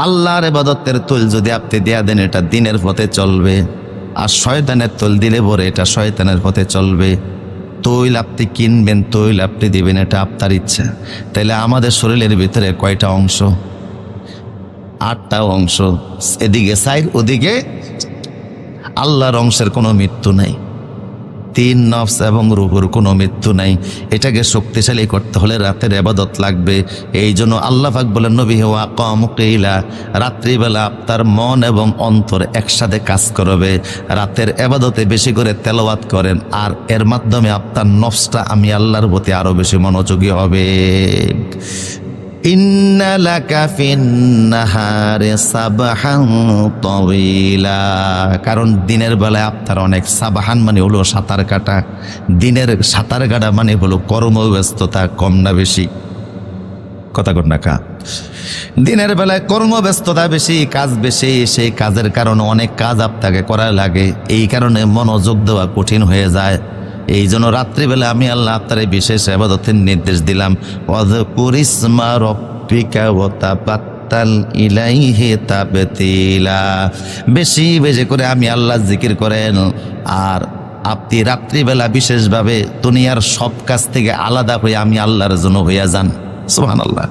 আল্লাহর ইবাদতের তৈল যদি আপনি দেয়া দেন এটা দিনের পথে চলবে, আর শয়তানের তৈল দিলে পরে এটা শয়তানের পথে চলবে। তৈল আপনি কিনবেন, তৈল আপনি দিবেন, এটা আপনার ইচ্ছা। তাইলে আমাদের শরীরের ভিতরে কয়টা অংশ? 8টা অংশ। এদিকে সাইড, ওদিকে আল্লাহর অংশের কোনো মৃত্যু নাই। 3 নফস এবং রূহের কোনো মৃত্যু নাই। এটাকে শক্তিশালী করতে হলে রাতের ইবাদত লাগবে। এই জন্য আল্লাহ পাক বলেন, নবী হে আকামু কিলা, রাত্রিবেলা আপনার মন এবং অন্তর একসাথে কাজ করবে। রাতের ইবাদতে বেশি করে তেলাওয়াত করেন, আর এর মাধ্যমে আপনার নফসটা আমি আল্লাহর প্রতি আরো বেশি মনোযোগী হবে। ইন্না লাকা ফিন্নাহারে সাবহান তাওয়িলা, কারণ দিনের বেলায় আপনার অনেক, সাবাহান মানে হলো সাঁতার কাটা, দিনের সাঁতার কাটা মানে হলো কর্মব্যস্ততা কম না বেশি? কথা কন না কা? দিনের বেলায় কর্মব্যস্ততা বেশি, কাজ বেশি, সেই কাজের কারণে অনেক কাজ আপনাকে করা লাগে, এই কারণে মনোযোগ দেওয়া কঠিন হয়ে যায়। এই জন্য রাত্রিবেলা আমি আল্লাহ আপনার বিশেষ ইবাদতের নির্দেশ দিলাম, ওয়াযকুর ইসমা রাব্বিকা ওয়া তাবাত্তাল ইলাইহি তাবতিলা, বেশি বেশি করে আমি আল্লাহ জিকির করেন। আর আপনি রাত্রিবেলা বিশেষভাবে দুনিয়ার সব কাজ থেকে আলাদা হয়ে আমি আল্লাহর জন্য হইয়া যান। সুবহানাল্লাহ।